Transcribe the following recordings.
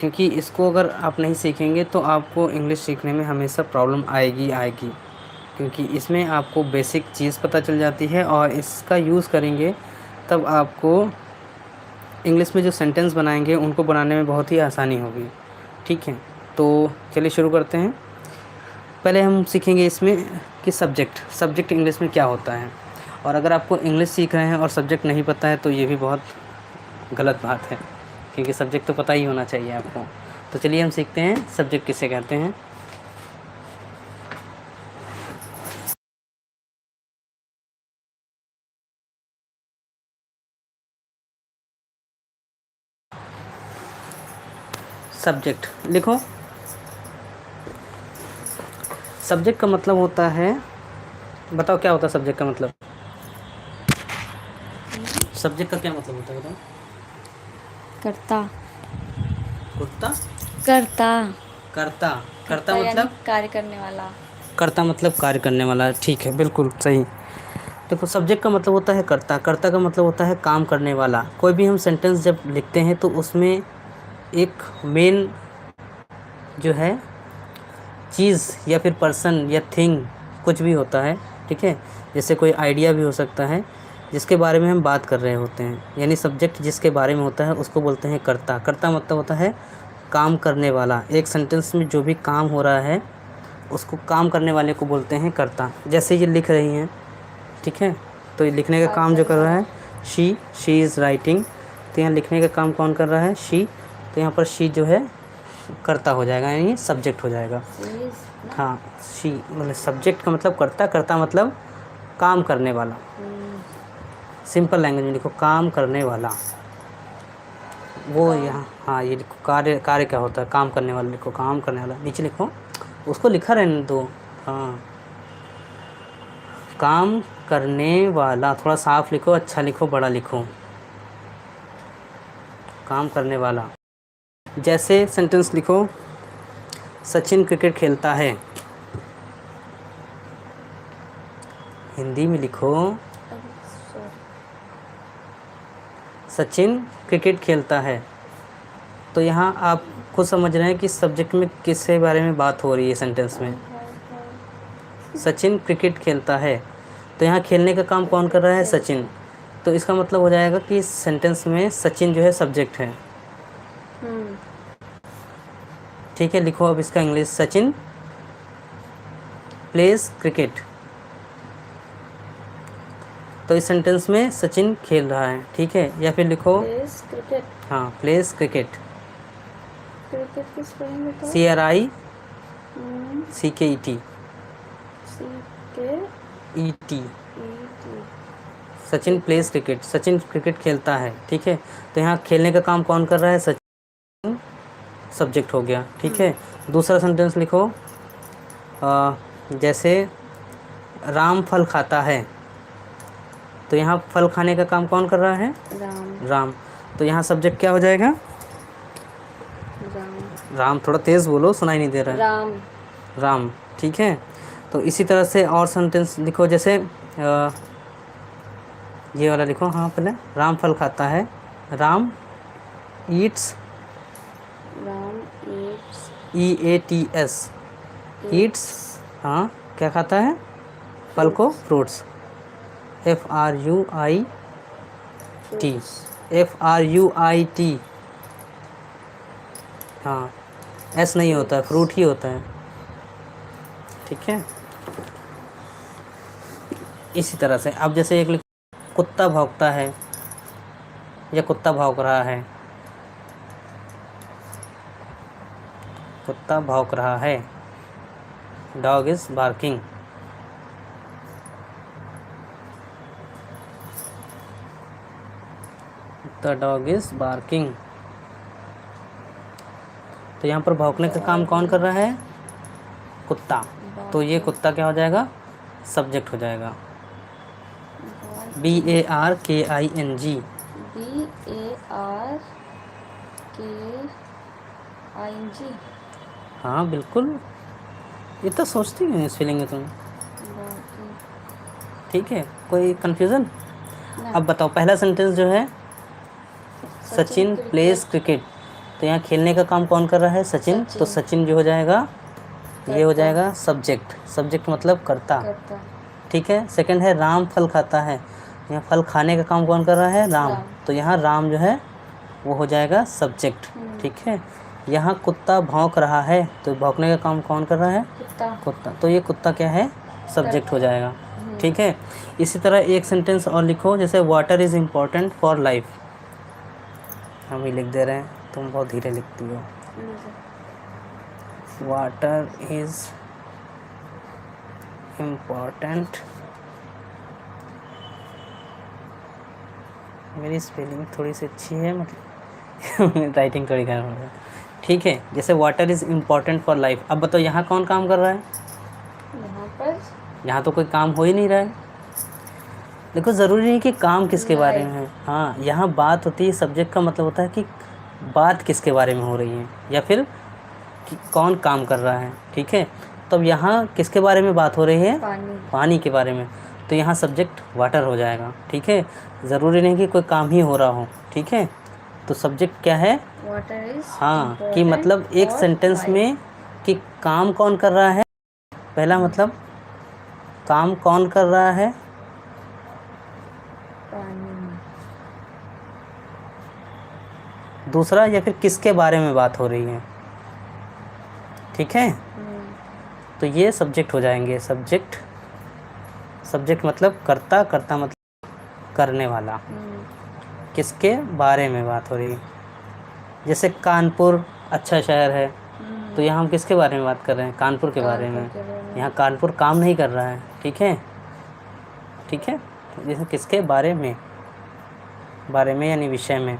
क्योंकि इसको अगर आप नहीं सीखेंगे तो आपको इंग्लिश सीखने में हमेशा प्रॉब्लम आएगी आएगी, क्योंकि इसमें आपको बेसिक चीज़ पता चल जाती है और इसका यूज़ करेंगे तब आपको इंग्लिश में जो सेंटेंस बनाएंगे उनको बनाने में बहुत ही आसानी होगी। ठीक है, तो चलिए शुरू करते हैं। पहले हम सीखेंगे इसमें कि सब्जेक्ट इंग्लिश में क्या होता है। और अगर आपको इंग्लिश सीख रहे हैं और सब्जेक्ट नहीं पता है तो ये भी बहुत गलत बात है, क्योंकि सब्जेक्ट तो पता ही होना चाहिए आपको। तो चलिए हम सीखते हैं सब्जेक्ट किसे कहते हैं। सब्जेक्ट लिखो। सब्जेक्ट का मतलब होता है, बताओ क्या होता है सब्जेक्ट का मतलब? सब्जेक्ट का क्या मतलब होता है बताओ? कर्ता। कुत्ता। कर्ता। कर्ता। कर्ता यानी मतलब कार्य करने वाला। कर्ता मतलब कार्य करने वाला। ठीक है, बिल्कुल सही। देखो, सब्जेक्ट का मतलब होता है कर्ता। कर्ता का मतलब होता है काम करने वाला। कोई भी हम सेंटेंस जब लिखते हैं तो उसमें एक मेन जो है चीज़ या फिर पर्सन या थिंग कुछ भी होता है। ठीक है, जैसे कोई आइडिया भी हो सकता है जिसके बारे में हम बात कर रहे होते हैं, यानी सब्जेक्ट जिसके बारे में होता है उसको बोलते हैं कर्ता। कर्ता मतलब होता है काम करने वाला। एक सेंटेंस में जो भी काम हो रहा है उसको काम करने वाले को बोलते हैं कर्ता। जैसे ये लिख रही हैं, ठीक है, तो ये लिखने का कार्य काम जो कर करने रहा वाला। है शी इज़ राइटिंग। तो यहाँ लिखने का काम कौन कर रहा है? शी। तो यहाँ पर शी जो है कर्ता हो जाएगा, यानी सब्जेक्ट हो जाएगा। हाँ, शी मतलब सब्जेक्ट का मतलब कर्ता। कर्ता मतलब काम करने वाला। सिंपल लैंग्वेज में लिखो, काम करने वाला। वो यहाँ, हाँ ये लिखो, कार्य। कार्य क्या होता है? काम करने वाला लिखो, काम करने वाला। नीचे लिखो, उसको लिखा रहने दो। हाँ, काम करने वाला। थोड़ा साफ लिखो, अच्छा लिखो, बड़ा लिखो। काम करने वाला। जैसे सेंटेंस लिखो, सचिन क्रिकेट खेलता है। हिंदी में लिखो, सचिन क्रिकेट खेलता है। तो यहाँ आप खुद समझ रहे हैं कि सब्जेक्ट में किसके बारे में बात हो रही है सेंटेंस में। सचिन क्रिकेट खेलता है, तो यहाँ खेलने का काम कौन कर रहा है? सचिन। तो इसका मतलब हो जाएगा कि सेंटेंस में सचिन जो है सब्जेक्ट है। ठीक है, लिखो अब इसका इंग्लिश। Sachin pledge cricket. तो इस सेंटेंस में सचिन खेल रहा है। ठीक है, या फिर लिखो क्रिकेट। हाँ, प्लेज क्रिकेट। क्रिकेट की स्पेलिंग बताओ। CRICKET। ET। Sachin pledge cricket. Sachin cricket खेलता है। ठीक है, तो यहाँ खेलने का काम कौन कर रहा है? सचिन सब्जेक्ट हो गया। ठीक है, दूसरा सेंटेंस लिखो, जैसे राम फल खाता है। तो यहाँ फल खाने का काम कौन कर रहा है? राम। तो यहाँ सब्जेक्ट क्या हो जाएगा? राम। थोड़ा तेज़ बोलो, सुनाई नहीं दे रहा है। राम। ठीक है, तो इसी तरह से और सेंटेंस लिखो, जैसे ये वाला लिखो। हाँ, पहले राम फल खाता है। राम ईट्स। EATS। ईट्स। हाँ, क्या खाता है? फल को, फ्रूट्स। FRUIT। FRUIT। हाँ, S नहीं होता है, फ्रूट ही होता है। ठीक है, इसी तरह से अब जैसे एक कुत्ता भौंकता है या कुत्ता भौंक रहा है। कुत्ता भौंक रहा है। Dog is barking. The dog is barking. तो यहाँ पर भौंकने का काम कौन कर रहा है? कुत्ता। तो ये कुत्ता क्या हो जाएगा? सब्जेक्ट हो जाएगा। BARKING। हाँ बिल्कुल, ये तो सोचती है स्पेलिंग है तुम। ठीक है, कोई कंफ्यूजन? अब बताओ, पहला सेंटेंस जो है, सचिन प्लेज क्रिकेट। तो यहाँ खेलने का काम कौन कर रहा है? सचिन। तो सचिन जो हो जाएगा ये हो जाएगा सब्जेक्ट। सब्जेक्ट मतलब कर्ता। करता। ठीक है। सेकंड है राम फल खाता है। यहाँ फल खाने का काम कौन कर रहा है? राम। तो यहाँ राम जो है वो हो जाएगा सब्जेक्ट। ठीक है। यहाँ कुत्ता भौंक रहा है, तो भौंकने का काम कौन कर रहा है? कुत्ता। कुत्ता। तो ये कुत्ता क्या है? सब्जेक्ट हो जाएगा। ठीक है। इसी तरह एक सेंटेंस और लिखो, जैसे water is important for life. हम ही लिख दे रहे हैं, तुम बहुत धीरे लिखती हो। वाटर इज़ इम्पोर्टेंट, मेरी स्पेलिंग थोड़ी सी अच्छी है, मतलब राइटिंग थोड़ी खराब हो है। ठीक है। जैसे water is important for life. अब बताओ यहाँ कौन काम कर रहा है? यहाँ पर यहाँ तो कोई काम हो ही नहीं रहा है। देखो ज़रूरी नहीं कि काम किसके बारे में है। हाँ, यहाँ बात होती है, सब्जेक्ट का मतलब होता है कि बात किसके बारे में हो रही है या फिर कि कौन काम कर रहा है। ठीक है। तो अब यहाँ किसके बारे में बात हो रही है? पानी। पानी के बारे में। तो यहाँ सब्जेक्ट वाटर हो जाएगा। ठीक है। ज़रूरी नहीं कि कोई काम ही हो रहा हो। ठीक है। तो सब्जेक्ट क्या है? Water is. हाँ, कि मतलब एक सेंटेंस में कि काम कौन कर रहा है। पहला मतलब काम कौन कर रहा है? पानी। दूसरा या फिर किसके बारे में बात हो रही है। ठीक है। तो ये सब्जेक्ट हो जाएंगे। सब्जेक्ट, सब्जेक्ट मतलब कर्ता, कर्ता मतलब करने वाला। किसके बारे में बात हो रही है? जैसे कानपुर अच्छा शहर है, तो यहाँ हम किसके बारे में बात कर रहे हैं? कानपुर के बारे में। यहाँ कानपुर काम नहीं कर रहा है। ठीक है। ठीक है। जैसे किसके बारे में, बारे में यानी विषय में।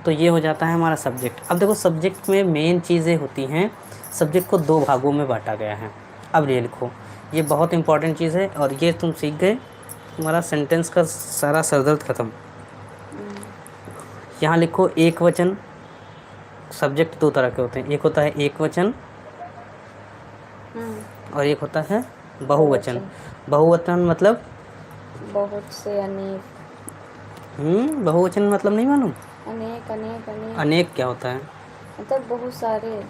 तो ये हो जाता है हमारा सब्जेक्ट। अब देखो सब्जेक्ट में मेन चीज़ें होती हैं। सब्जेक्ट को दो भागों में बांटा गया है। अब ये लिखो, ये बहुत इंपॉर्टेंट चीज़ है और ये तुम सीख गए, तुम्हारा सेंटेंस का सारा सरदर्द ख़त्म। यहाँ लिखो एक वचन। सब्जेक्ट दो तरह के होते हैं, एक होता है एक वचन और एक होता है बहुवचन। बहुवचन मतलब बहुत से, अनेक। बहुवचन मतलब नहीं मालूम? अनेक अनेक अनेक। अनेक क्या होता है? मतलब बहुत सारे।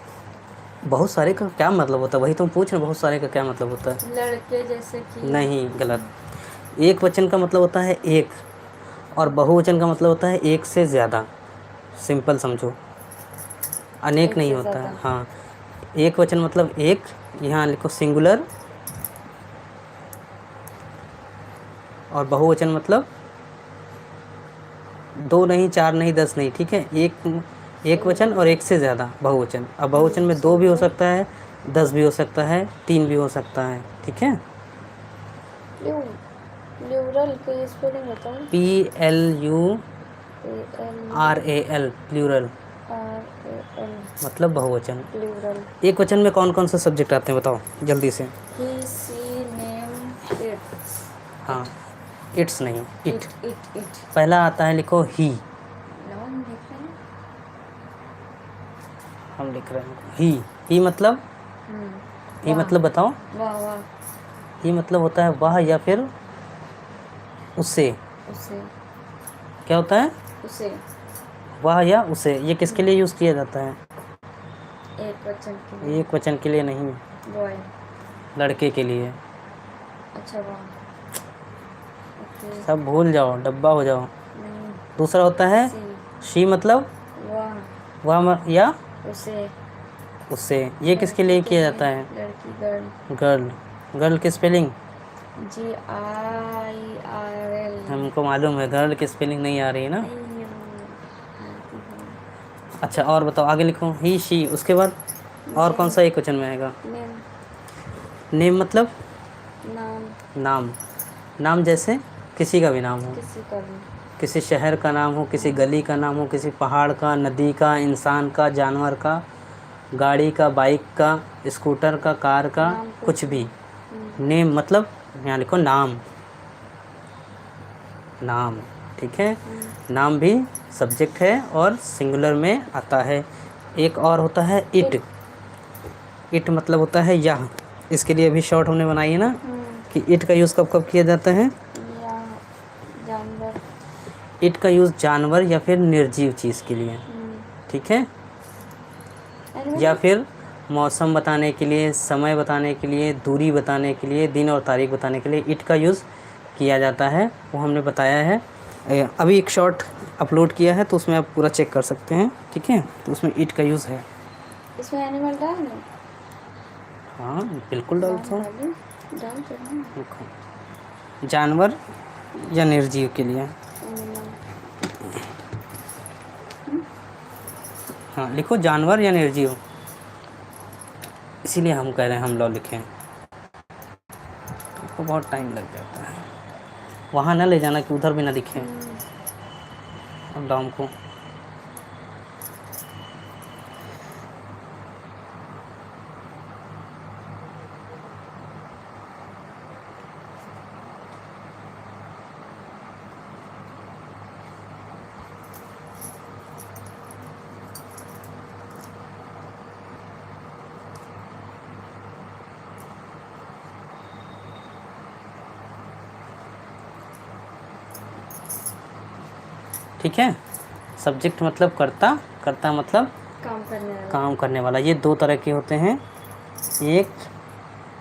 बहुत सारे का क्या मतलब होता है? वही तुम पूछ रहे हो, बहुत सारे का क्या मतलब होता है? लड़के जैसे कि। नहीं, गलत। एक वचन का मतलब होता है एक और बहुवचन का मतलब होता है एक से ज़्यादा। सिंपल समझो, अनेक एक नहीं से होता है। ज़्यादा। हाँ, एक वचन मतलब एक, यहाँ लिखो सिंगुलर, और बहुवचन मतलब दो नहीं, चार नहीं, 10 नहीं। ठीक है। एक वचन और एक से ज़्यादा बहुवचन। अब बहुवचन में दो भी हो सकता है, 10 भी हो सकता है, 3 भी हो सकता है। ठीक है। प्लूरल के स्पेलिंग बताओ। PLURAL प्लूरल मतलब बहुवचन। प्लूरल। एक वचन में कौन कौन से सब्जेक्ट आते हैं बताओ जल्दी से। ही, सी, नेम, इट। हाँ, इट्स नहीं, इट। इट। पहला आता है, लिखो ही। नाम लिख रहे हैं। हम लिख रहे हैं ही मतलब, ही मतलब बताओ। वाह वाह। ही मतलब होता है वह या फिर उसे। उसे। क्या होता है? उसे। वह या उसे। ये किसके लिए यूज़ किया जाता है? एक वचन के लिए। एक वचन के लिए नहीं, बॉय। लड़के के लिए। अच्छा वाह। ओके। सब भूल जाओ, डब्बा हो जाओ। नहीं। दूसरा होता है शी मतलब वाह। वह या उसे। उससे। ये किसके लिए किया जाता है? लड़की, गर्ल। गर्ल। गर्ल की स्पेलिंग GIRL। हमको मालूम है, गर्ल की स्पेलिंग नहीं आ रही है ना। अच्छा, और बताओ, आगे लिखो ही, शी। उसके बाद और कौन सा एक वचन में आएगा? नेम। नेम मतलब नाम। नाम। नाम जैसे किसी का भी नाम हो, किसी का भी। किसी शहर का नाम हो, किसी गली का नाम हो, किसी पहाड़ का, नदी का, इंसान का, जानवर का, गाड़ी का, बाइक का, स्कूटर का, कार का, कुछ भी। नेम मतलब यहाँ लिखो नाम। नाम। ठीक है। नाम भी सब्जेक्ट है और सिंगुलर में आता है। एक और होता है इट। इट मतलब होता है यह। इसके लिए अभी शॉर्ट हमने बनाई है ना कि इट का यूज़ कब कब किया जाता है? जानवर। इट का यूज़ जानवर या फिर निर्जीव चीज़ के लिए। ठीक है। एनिमल या फिर मौसम बताने के लिए, समय बताने के लिए, दूरी बताने के लिए, दिन और तारीख बताने के लिए इट का यूज़ किया जाता है। वो हमने बताया है। अभी एक शॉर्ट अपलोड किया है तो उसमें आप पूरा चेक कर सकते हैं, ठीक है। तो उसमें इट का यूज़ है। इसमें एनिमल डाल दो। हाँ बिल्कुल डाल दो। डाल दो ना। देखो, जानवर या निर्जीव के लिए, एनिमल। हाँ लिखो जानवर या निर्जीव, इसीलिए हम कह रहे हैं हम लॉ लिखें। तो बहुत टाइम लग जाता है, वहाँ ना ले जाना कि उधर भी ना दिखे डॉम को। ठीक है। सब्जेक्ट मतलब कर्ता, कर्ता मतलब काम करने वाला। काम करने वाला। ये दो तरह के होते हैं,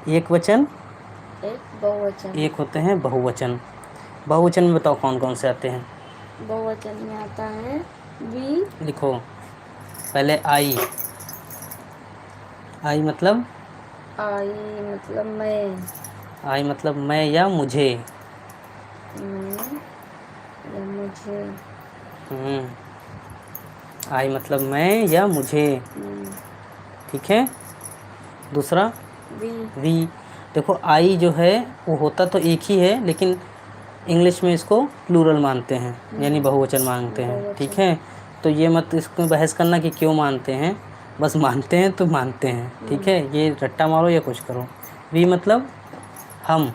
एक वचन, एक बहुवचन। एक होते हैं बहुवचन। बहुवचन में बताओ कौन कौन से आते हैं। बहुवचन में आता है वी। लिखो पहले आई। आई मतलब, आई मतलब मैं। आई मतलब मैं या मुझे। मैं या मुझे। आई मतलब मैं या मुझे, ठीक है। दूसरा वी। वी। देखो आई जो है वो होता तो एक ही है, लेकिन इंग्लिश में इसको प्लूरल मानते हैं, यानी बहुवचन मानते हैं, बहुवचन। ठीक है। तो ये मत इसको बहस करना कि क्यों मानते हैं, बस मानते हैं तो मानते हैं, ठीक है। ये रट्टा मारो या कुछ करो। वी मतलब हम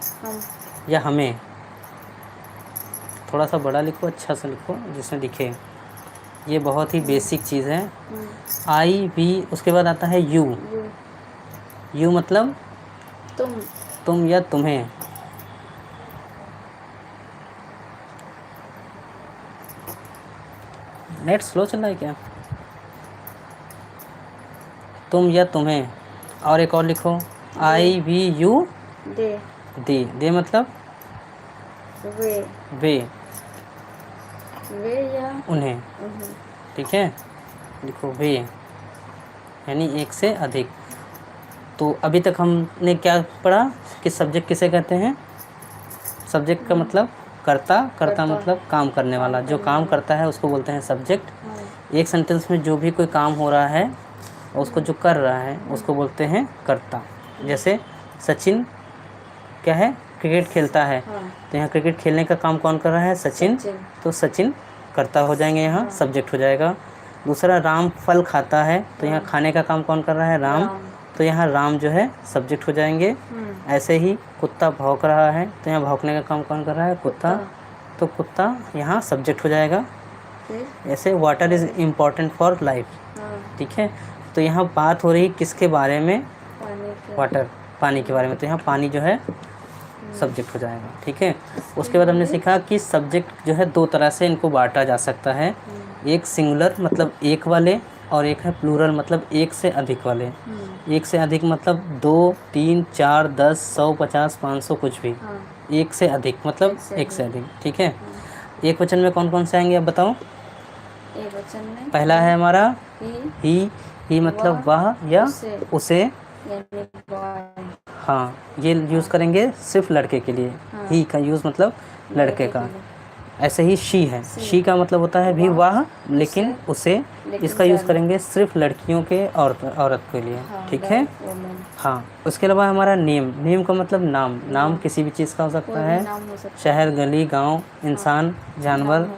या हमें। थोड़ा सा बड़ा लिखो, अच्छा सा लिखो जिसमें दिखे। ये बहुत ही बेसिक चीज़ है। आई वी, उसके बाद आता है यू। यू मतलब तुम या तुम्हें। नेट स्लो चल रहा है क्या। तुम या तुम्हें। और एक और लिखो, आई वी यू दे। दे मतलब वे या उन्हें, ठीक है। लिखो वे, यानी एक से अधिक। तो अभी तक हमने क्या पढ़ा कि सब्जेक्ट किसे कहते हैं। सब्जेक्ट का मतलब कर्ता, कर्ता मतलब काम करने वाला। जो काम करता है उसको बोलते हैं सब्जेक्ट। एक सेंटेंस में जो भी कोई काम हो रहा है और उसको जो कर रहा है उसको बोलते हैं कर्ता। जैसे सचिन क्या है, क्रिकेट खेलता है, तो यहाँ क्रिकेट खेलने का काम कौन कर रहा है, सचिन। तो सचिन कर्ता हो जाएंगे, यहाँ सब्जेक्ट हो जाएगा। दूसरा राम फल खाता है, तो यहाँ खाने का काम कौन कर रहा है, राम। तो यहाँ राम जो है सब्जेक्ट हो जाएंगे। ऐसे ही कुत्ता भौंक रहा है, तो यहाँ भौंकने का काम कौन कर रहा है, कुत्ता। तो कुत्ता यहाँ सब्जेक्ट हो जाएगा। ऐसे water is important for life, ठीक है। तो यहाँ बात हो रही किसके बारे में, वाटर, पानी के बारे में। तो यहाँ पानी जो है सब्जेक्ट हो जाएगा, ठीक है। उसके बाद हमने सीखा कि सब्जेक्ट जो है दो तरह से इनको बांटा जा सकता है। एक सिंगुलर मतलब एक वाले, और एक है प्लूरल मतलब एक से अधिक वाले। एक से अधिक मतलब 2, 3, 4, 10, 100, 50, 500 कुछ भी। एक से अधिक मतलब एक से अधिक, ठीक है। एक वचन में कौन कौन से आएंगे आप बताओ। एक वचन में पहला है हमारा ही मतलब वह या उसे। हाँ, ये यूज़ करेंगे सिर्फ लड़के के लिए। ही का यूज़ मतलब लड़के का। ऐसे ही शी है, शी का मतलब होता है भी वह, लेकिन उसे। इसका यूज़ करेंगे सिर्फ लड़कियों के औरत के लिए, ठीक है। हाँ, उसके अलावा हमारा नेम, नेम का मतलब नाम। नाम किसी भी चीज़ का हो सकता है, शहर, गली, गांव, इंसान, जानवर,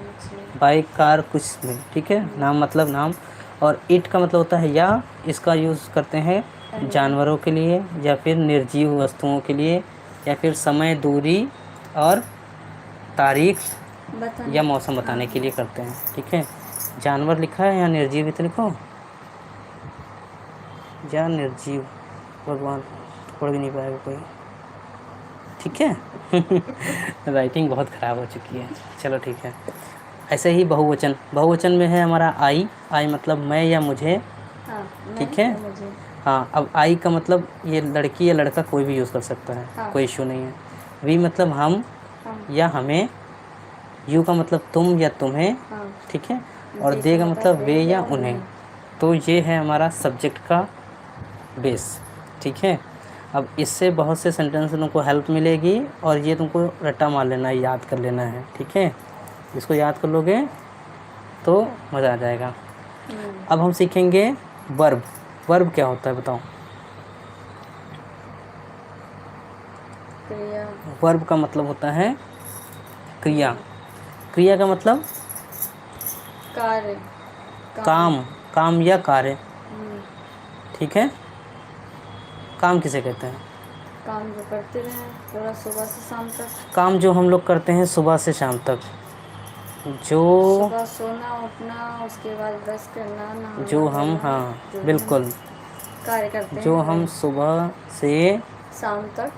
बाइक, कार, कुछ भी, ठीक है। नाम मतलब नाम। और इट का मतलब होता है या। इसका यूज़ करते हैं जानवरों के लिए, या फिर निर्जीव वस्तुओं के लिए, या फिर समय, दूरी और तारीख या मौसम बताने के लिए करते हैं, ठीक है। जानवर लिखा है या निर्जीव भी तो लिखो, या निर्जीव, भगवान पढ़ भी नहीं पाएगा कोई, ठीक है। राइटिंग बहुत ख़राब हो चुकी है, चलो ठीक है। ऐसे ही बहुवचन, बहुवचन में है हमारा आई। आई मतलब मैं या मुझे, हाँ, मैं ठीक है। या मुझे। हाँ, अब आई का मतलब ये लड़की या लड़का कोई भी यूज़ कर सकता है, हाँ। कोई इशू नहीं है। वी मतलब हम हम। या हमें। यू का मतलब तुम या तुम्हें, हाँ। ठीक है। और जे दे का मतलब वे या या उन्हें। तो ये है हमारा सब्जेक्ट का बेस, ठीक है। अब इससे बहुत से सेंटेंस तुमको हेल्प मिलेगी और ये तुमको रट्टा मार लेना है, याद कर लेना है, ठीक है। इसको याद कर लोगे तो मज़ा आ जाएगा। अब हम सीखेंगे वर्ब। वर्ब क्या होता है बताओ। क्रिया। वर्ब का मतलब होता है क्रिया। क्रिया का मतलब कार्य। काम, काम या कार्य, हम्म, ठीक है। काम किसे कहते हैं? काम जो करते रहे पूरा सुबह से शाम तक। काम जो हम लोग करते हैं सुबह से शाम तक, जो सुबह सोना उठना, उसके बाद ब्रश करना, नहाना जो हम, धोना, हाँ जो भी बिल्कुल, हम कार्य करते जो हैं हम वही सुबह से शाम तक।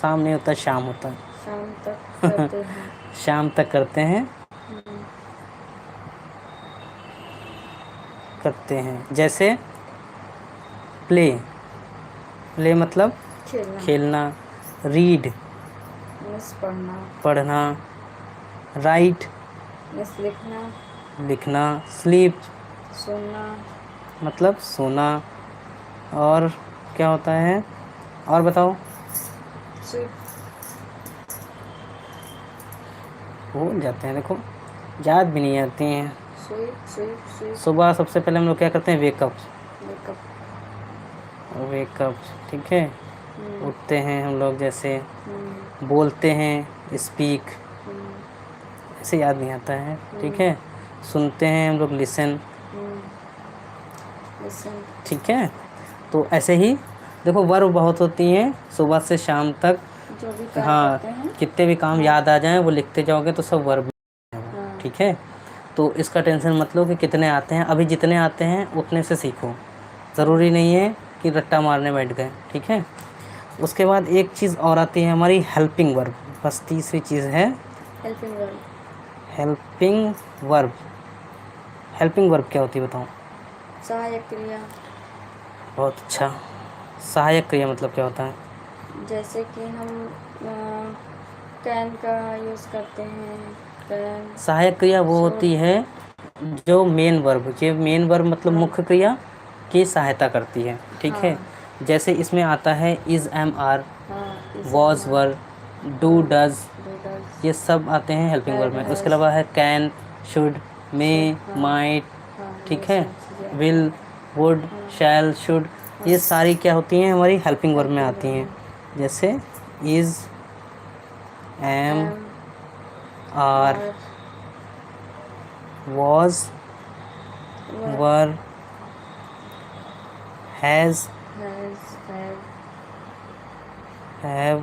शाम नहीं होता, शाम होता शाम तक है करते हैं। शाम तक करते हैं, करते हैं। जैसे प्ले, प्ले मतलब खेलना। खेलना। रीड मिस पढ़ना। पढ़ना। राइट मिस लिखना। लिखना। स्लीप सोना। मतलब सोना। और क्या होता है और बताओ। स्वीप। भूल जाते हैं, देखो याद भी नहीं आती हैं। Sweep sweep sweep. सुबह सबसे पहले हम लोग क्या करते हैं, वेकअप। मेकअप। वेकअप, ठीक है। उठते हैं हम लोग, जैसे बोलते हैं स्पीक, ऐसे याद नहीं आता है, ठीक है। सुनते हैं हम लोग लिसन, लिसन। ठीक है। तो ऐसे ही देखो वर्ब बहुत होती हैं सुबह से शाम तक। जो भी कार्य हाँ, करते हैं। कितने भी काम याद आ जाएं वो लिखते जाओगे तो सब वर्ब, हाँ। ठीक है। तो इसका टेंशन मत लो कि कितने आते हैं, अभी जितने आते हैं उतने से सीखो, ज़रूरी नहीं है कि रट्टा मारने बैठ गए, ठीक है। उसके बाद एक चीज़ और आती है हमारी हेल्पिंग वर्ब, बस तीसरी चीज़ है helping verb. Helping verb. Helping verb क्या होती है बताओ। सहायक क्रिया। बहुत अच्छा। सहायक क्रिया मतलब क्या होता है? जैसे कि हम कैन का यूज़ करते हैं। कैन। सहायक क्रिया वो होती है जो मेन वर्ब, ये मेन वर्ब मतलब मुख्य क्रिया की सहायता करती है, ठीक है। जैसे इसमें आता है is, am, are, was, were, do, does, ये सब आते हैं हेल्पिंग वर्ब में। उसके अलावा है कैन, शुड, मे, माइट, ठीक है, विल, वुड, शैल, शुड, ये सारी क्या होती हैं हमारी हेल्पिंग वर्ब में आती हैं। जैसे is, am, are, was, were, has, have,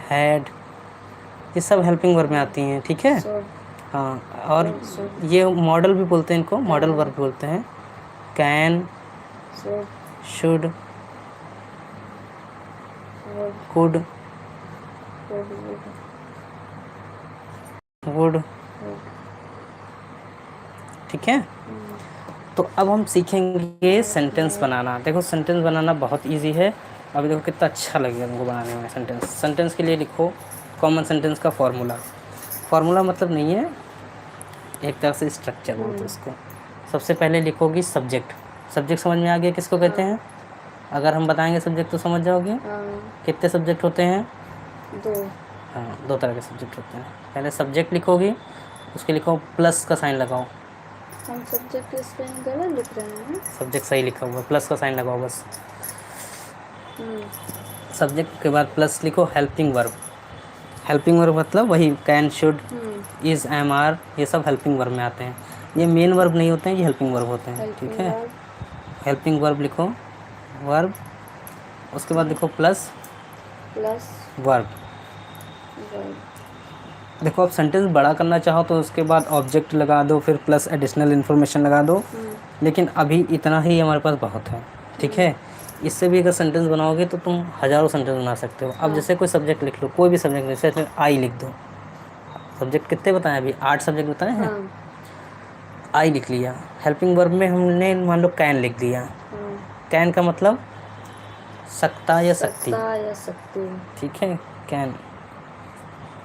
had, ये सब हेल्पिंग वर्ब में आती हैं, ठीक है। हाँ, और ये मॉडल भी बोलते हैं इनको, मॉडल वर्ब बोलते हैं। कैन, शुड, कुड, वुड, ठीक है। तो अब हम सीखेंगे सेंटेंस बनाना। देखो सेंटेंस बनाना बहुत इजी है। अभी देखो कितना अच्छा लगेगा तुमको बनाने में सेंटेंस। सेंटेंस के लिए लिखो कॉमन सेंटेंस का फॉर्मूला। फॉर्मूला मतलब नहीं है, एक तरह से स्ट्रक्चर बोलते हैं इसको। सबसे पहले लिखोगी सब्जेक्ट। सब्जेक्ट समझ में आ गया किसको कहते हैं? अगर हम बताएंगे सब्जेक्ट तो समझ जाओगे। कितने सब्जेक्ट होते हैं? 2। हाँ, 2 तरह के सब्जेक्ट होते हैं। पहले सब्जेक्ट लिखोगी, उसके लिखो प्लस का साइन लगाओ। हम सब्जेक्ट की स्पेलिंग गलत लिख रहे हैं। सब्जेक्ट सही लिखा हुआ है, प्लस का साइन लगाओ बस। सब्जेक्ट के बाद प्लस लिखो हेल्पिंग वर्ब। हेल्पिंग वर्ब मतलब वही can, should, is, am, are, ये सब हेल्पिंग वर्ब में आते हैं। ये मेन वर्ब नहीं होते हैं, ये हेल्पिंग वर्ब होते हैं, ठीक है। हेल्पिंग वर्ब लिखो, वर्ब, उसके बाद लिखो प्लस वर्ब। देखो आप सेंटेंस बड़ा करना चाहो तो उसके बाद ऑब्जेक्ट लगा दो, फिर प्लस एडिशनल इन्फॉर्मेशन लगा दो, लेकिन अभी इतना ही हमारे पास बहुत है, ठीक है। इससे भी अगर सेंटेंस बनाओगे तो तुम हज़ारों सेंटेंस बना सकते हो। अब जैसे कोई सब्जेक्ट लिख लो, कोई भी सब्जेक्ट, जैसे आई लिख दो। सब्जेक्ट कितने बताएं अभी? 8 सब्जेक्ट बताए हैं। आई लिख लिया। हेल्पिंग वर्ब में हमने मान लो कैन लिख दिया। हाँ, कैन का मतलब सकता या सकती, सकता या सकती। ठीक है, कैन।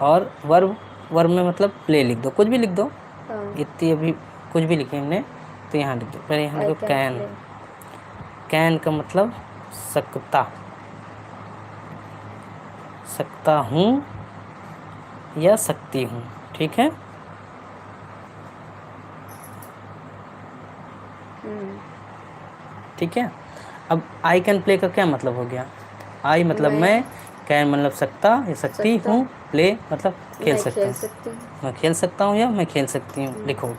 और वर्ब, वर्ब में मतलब प्ले लिख दो, कुछ भी लिख दो, हाँ, इतनी अभी कुछ भी लिखे हमने तो यहाँ लिख दो, पहले यहाँ आई लिखो कैन कैन। प्ले। कैन का मतलब सकता, सकता हूँ या सकती हूँ, ठीक है। ठीक है। अब आई कैन प्ले का क्या मतलब हो गया? आई मतलब मैं, कैन मतलब सकता या सकती सकता, हूँ, प्ले मतलब खेल मैं सकता खेल हूँ। सकती हूँ। मैं खेल सकता हूँ या मैं खेल सकती हूँ, लिखो।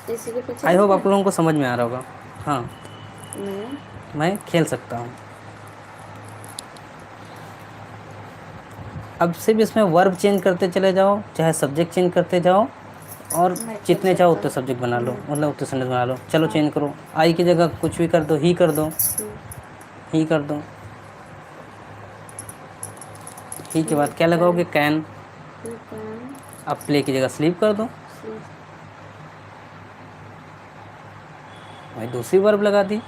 इसी के पीछे आई होप लिखें। आप लोगों को समझ में आ रहा होगा। हाँ, मैं मैं खेल सकता हूँ। अब सिर्फ इसमें वर्ब चेंज करते चले जाओ, चाहे सब्जेक्ट चेंज करते जाओ, और मैं खेल जितने चाहो सकता उतने हूँ। सब्जेक्ट बना लो, मतलब उतने सेंटेंस बना लो। चलो चेंज करो, आई की जगह कुछ भी कर दो, ही कर दो, ही कर दो। ही के बाद क्या लगाओगे? कैन। ही कैन अब प्ले की जगह स्लीप कर दो, स्लीप। वही दूसरी वर्ब लगा दी,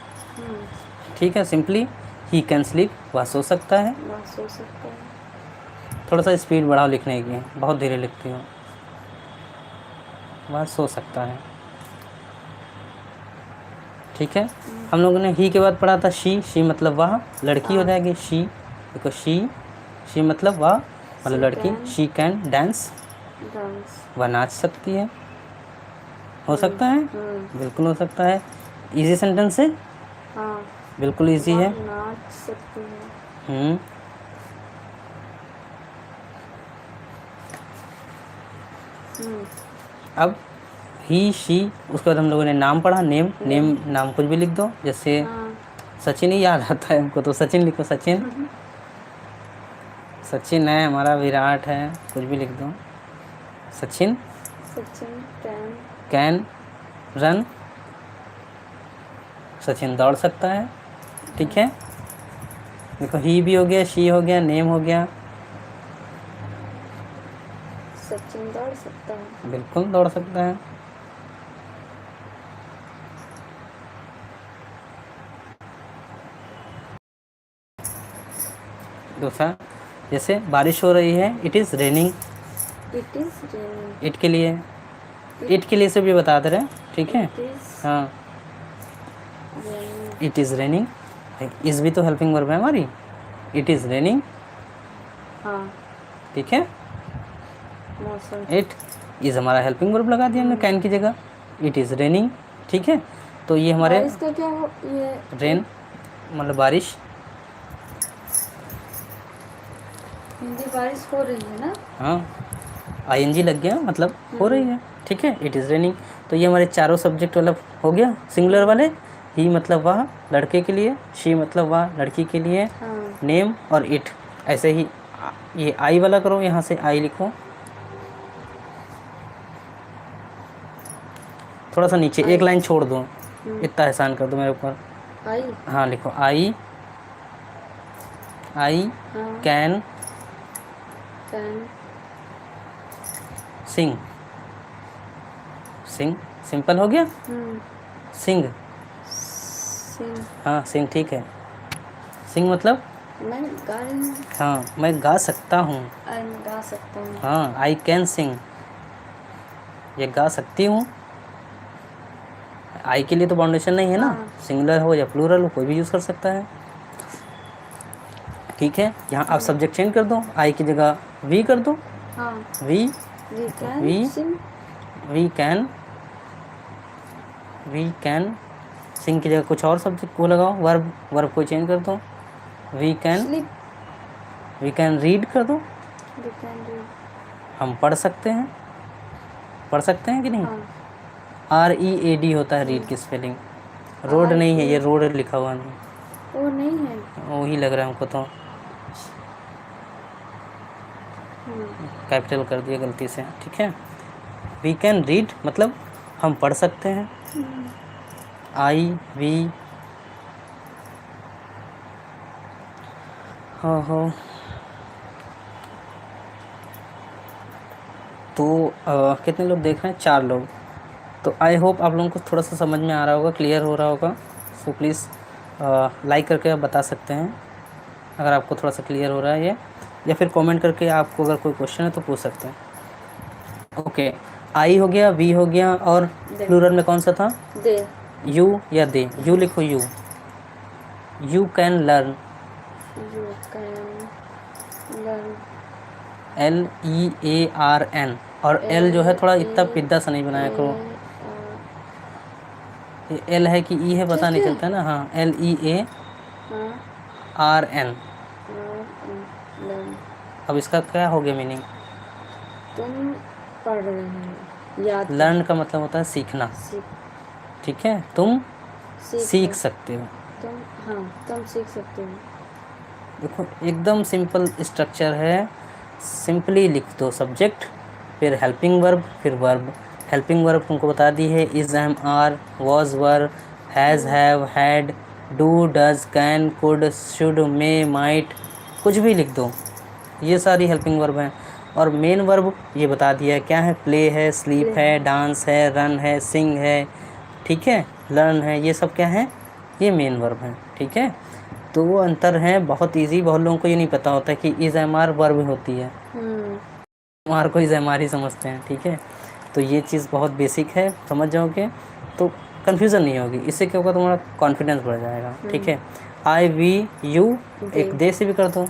ठीक है। सिंपली ही कैन स्लीप, वह सो सकता है। वह सो सकता है। थोड़ा सा स्पीड बढ़ाओ लिखने की, बहुत धीरे लिखती हो। वह सो सकता है, ठीक है। हम लोगों ने ही के बाद पढ़ा था शी, शी मतलब वह, लड़की हो जाएगी शी। देखो शी, शी मतलब वह, मतलब लड़की। She can dance, dance. वह नाच सकती है। हो सकता है, बिल्कुल हो सकता है। इजी सेंटेंस है, हाँ, बिल्कुल इजी वह है। नाच सकती है। हम्म। अब ही शी, उसके बाद हम लोगों ने नाम पढ़ा, नेम। नेम नाम कुछ भी लिख दो, जैसे हाँ, सचिन ही याद आता है हमको तो सचिन लिखो, सचिन। सचिन है हमारा, विराट है, कुछ भी लिख दो। Sachin Sachin can can run, Sachin दौड़ सकता है, ठीक है। देखो ही भी हो गया, शी हो गया, नेम हो गया। सचिन दौड़ सकता है। बिल्कुल दौड़ सकता है। दूसरा, जैसे बारिश हो रही है, it is raining. It is raining. It के लिए, इट के लिए से भी बता दे रहे हैं, ठीक है। इट इज हाँ, रेनिंग। इट इज़ रेनिंग, इस भी तो हेल्पिंग वर्ब है हमारी। इट इज़ रेनिंग, हाँ, ठीक है। मौसम। इट इज़ हमारा हेल्पिंग वर्ब लगा दिया हमने कैन की जगह। इट इज़ रेनिंग, ठीक है। तो ये हमारे बारिश का क्या हो ये? रेन मतलब बारिश। हिंदी बारिश हो रही है ना? हाँ, आईएनजी लग गया मतलब हो रही है, ठीक है। It is raining. तो ये हमारे चारों सब्जेक्ट वाला हो गया सिंगुलर वाले। ही मतलब वह, लड़के के लिए। शी मतलब वह, लड़की के लिए। हाँ, नेम और इट, ऐसे ही। ये आई वाला करो, यहाँ से आई लिखो, थोड़ा सा नीचे एक लाइन छोड़ दो, इतना एहसान कर दो मेरे ऊपर। आई। हाँ लिखो, आई, आई हाँ, can can sing. Sing simple हो गया, सिंग। सिंग। हाँ सिंग, ठीक है। सिंग मतलब मैं गा रही हूँ। हाँ, मैं गा सकता हूँ। आई मैं गा सकता हूँ। हाँ, आई कैन सिंग, ये गा सकती हूँ। आई के लिए तो बाउंडेशन नहीं है ना, सिंगुलर हो या प्लूरल हो, कोई भी यूज़ कर सकता है, ठीक है। यहाँ आप सब्जेक्ट चेंज कर दो, आई की जगह वी कर दो। हाँ, we, we can we, sing. We can, we can sing की जगह कुछ और सब्जेक्ट को लगाओ, वर्ब, वर्ब को चेंज कर दो। We can, sleep. We can read कर दो। We can read. हम पढ़ सकते हैं, पढ़ सकते हैं कि नहीं। हाँ, READ होता है रीड की स्पेलिंग, रोड नहीं है, ये रोड लिखा हुआ नहीं, वो नहीं है। वही लग रहा है हमको तो, कैपिटल कर दिया गलती से, ठीक है। वी कैन रीड मतलब हम पढ़ सकते हैं। आई वी, हाँ हाँ। तो कितने लोग देख रहे हैं? 4 लोग। तो आई होप आप लोगों को थोड़ा सा समझ में आ रहा होगा, क्लियर हो रहा होगा। सो प्लीज़ लाइक करके आप बता सकते हैं अगर आपको थोड़ा सा क्लियर हो रहा है ये, या फिर कमेंट करके आपको अगर कोई क्वेश्चन है तो पूछ सकते हैं। ओके, आई हो गया, वी हो गया, और प्लूरल में कौन सा था? दे। यू या दे? यू लिखो, you. You can learn, you can learn. LEARN, और एल जो है थोड़ा इतना पिद्दा सा नहीं बनाया करो। ये एल है कि ई है पता नहीं चलता ना। हाँ, LEARN। लर्न। अब इसका क्या हो गया मीनिंग? तुम पढ़ रहे हो, याद लर्न का मतलब होता है सीखना, सीख ठीक है? तुम सीख हो। सकते हो। तुम, हाँ, तुम सीख सकते हो। देखो एकदम सिंपल स्ट्रक्चर है, सिंपली लिख दो सब्जेक्ट, फिर हेल्पिंग वर्ब, फिर वर्ब। हेल्पिंग वर्ब तुमको बता दी है, is, am, are, was, were, has, have, had, do, does, can, could, should, may, might, कुछ भी लिख दो, ये सारी हेल्पिंग वर्ब हैं। और मेन वर्ब ये बता दिया है क्या है, प्ले है, स्लीप है, डांस है, रन है, सिंग है, ठीक है, लर्न है, ये सब क्या है, ये मेन वर्ब हैं, ठीक है। तो वो अंतर है, बहुत इजी, बहुत लोगों को ये नहीं पता होता कि इज़ एम आर वर्ब होती है, एम को इज़ एम आर ही समझते हैं, ठीक है। तो ये चीज़ बहुत बेसिक है, समझ जाओगे तो कन्फ्यूज़न नहीं होगी। इससे क्या होगा, तुम्हारा कॉन्फिडेंस बढ़ जाएगा, ठीक है। आई, वी, यू, एक दे से भी कर दो,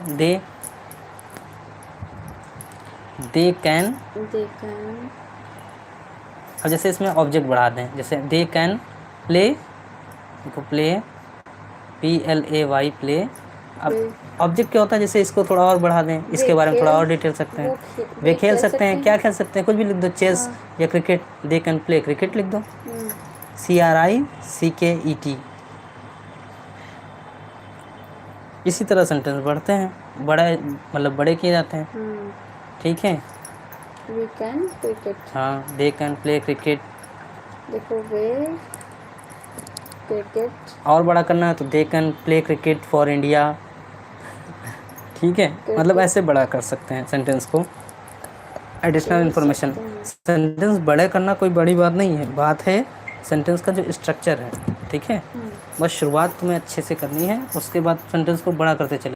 दे कैन। अब जैसे इसमें ऑब्जेक्ट बढ़ा दें, जैसे दे कैन प्ले, देखो प्ले, PLAY, प्ले। अब ऑब्जेक्ट क्या होता है, जैसे इसको थोड़ा और बढ़ा दें, इसके बारे में थोड़ा और डिटेल सकते हैं। वे खेल सकते हैं, क्या खेल सकते हैं, कुछ भी लिख दो, चेस या cricket, they can play cricket लिख दो, CRICKET। इसी तरह सेंटेंस बढ़ते हैं, बड़ा मतलब बड़े किए जाते हैं, ठीक है। वी कैन क्रिकेट, हाँ, दे कैन प्ले क्रिकेट। देखो वे क्रिकेट, और बड़ा करना है तो दे can play cricket for India, ठीक है। मतलब ऐसे बड़ा कर सकते हैं सेंटेंस को। एडिशनल इन्फॉर्मेशन, सेंटेंस बड़े करना कोई बड़ी बात नहीं है, बात है सेंटेंस का जो स्ट्रक्चर है, ठीक है। बस शुरुआत तुम्हें अच्छे से करनी है, उसके बाद सेंटेंस को बड़ा करते चले,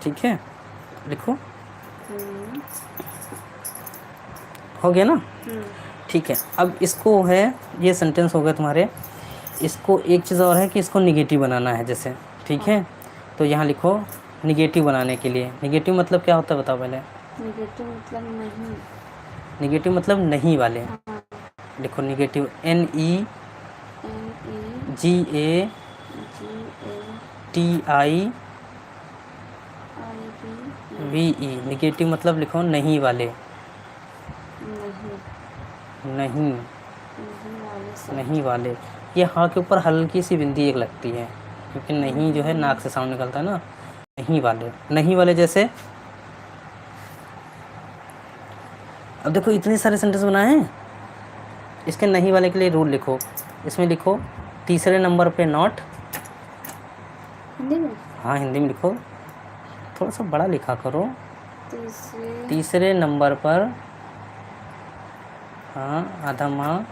ठीक है। लिखो, हो गया ना, ठीक है। अब इसको है, ये सेंटेंस हो गया तुम्हारे। इसको एक चीज़ और है कि इसको निगेटिव बनाना है जैसे, ठीक है। तो यहाँ लिखो निगेटिव बनाने के लिए, निगेटिव मतलब क्या होता है बताओ पहले। निगेटिव मतलब नहीं, निगेटिव मतलब नहीं वाले, लिखो निगेटिव, NEGATIVE, निगेटिव मतलब लिखो नहीं वाले, नहीं वाले। ये हाँ के ऊपर हल्की सी बिंदी एक लगती है, क्योंकि नहीं जो है नाक से साउंड निकलता है ना, नहीं वाले, नहीं वाले। जैसे अब देखो इतने सारे सेंटेंस बनाए हैं, इसके नहीं वाले के लिए रूल लिखो, इसमें लिखो तीसरे नंबर पे नॉट, हिंदी में, हाँ हिंदी में लिखो, थोड़ा सा बड़ा लिखा करो, तीसरे नंबर पर, हाँ आधा माँ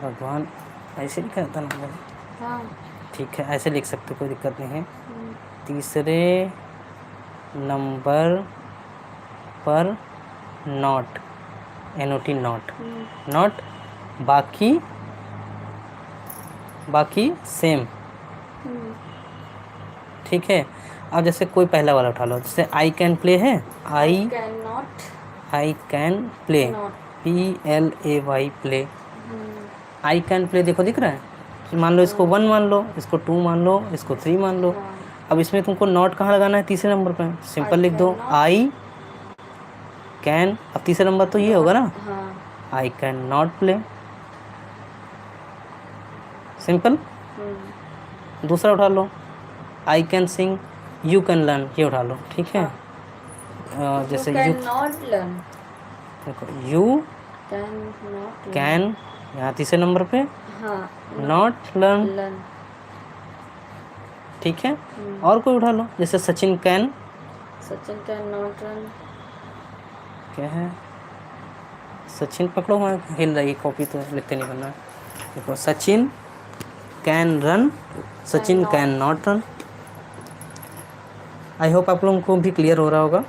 भगवान, ऐसे लिखा जाता नंबर, हाँ ठीक है, ऐसे लिख सकते, कोई दिक्कत नहीं है। तीसरे नंबर पर नॉट, NOT नॉट, नॉट, बाकी सेम, ठीक है। अब जैसे कोई पहला वाला उठा लो, जैसे आई कैन प्ले है, आई can play, PLAY play, I can play, देखो दिख रहा है। मान लो इसको 1 मान लो, इसको 2 मान लो, इसको 3 मान लो। अब इसमें तुमको नॉट कहाँ लगाना है, तीसरे नंबर पे, सिंपल लिख दो आई कैन, अब तीसरा नंबर तो ये होगा ना, I can not play, simple. दूसरा उठा लो, I can sing, you can learn, ये उठा लो, ठीक है। जैसे यू देखो, यू कैन, यहाँ तीसरे नंबर पे नॉट लर्न, ठीक है। और कोई उठा लो, जैसे सचिन कैन नॉट रन, क्या है, सचिन पकड़ो, वहाँ हिल रही कॉपी तो लिखते नहीं बनना। देखो, Sachin can run, Sachin can not run. I hope आप लोगों को भी क्लियर हो रहा होगा।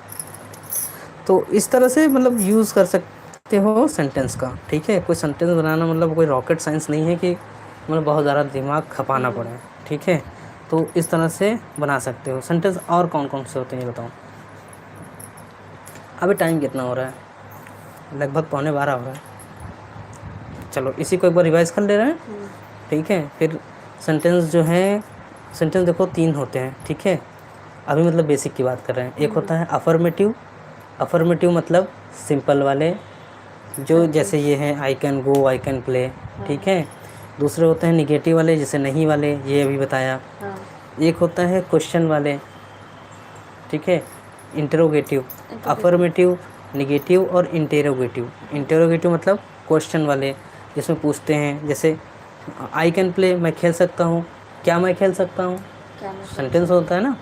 तो इस तरह से मतलब यूज़ कर सकते हो सेंटेंस का, ठीक है। कोई सेंटेंस बनाना मतलब कोई रॉकेट साइंस नहीं है कि मतलब बहुत ज़्यादा दिमाग खपाना पड़े, ठीक है। तो इस तरह से बना सकते हो सेंटेंस। और कौन कौन से होते हैं ये बताओ। अभी टाइम कितना हो रहा है? लगभग 11:15 हो रहा है। चलो इसी को एक बार रिवाइज कर ले रहे हैं, ठीक है। फिर सेंटेंस जो है, सेंटेंस देखो 3 होते हैं, ठीक है। अभी मतलब बेसिक की बात कर रहे हैं। एक होता है अफर्मेटिव। अफर्मेटिव मतलब सिंपल वाले, जो जैसे ये हैं I can go, I can play, ठीक है। दूसरे होते हैं निगेटिव वाले, जैसे नहीं वाले, ये अभी बताया। एक होता है क्वेश्चन वाले, ठीक है, इंटरोगेटिव। अफर्मेटिव, निगेटिव और इंटेरोगेटिव। इंटेरोगेटिव मतलब क्वेश्चन वाले, जिसमें पूछते हैं, जैसे आई कैन प्ले, मैं खेल सकता हूँ, क्या मैं खेल सकता हूँ, सेंटेंस होता है ना।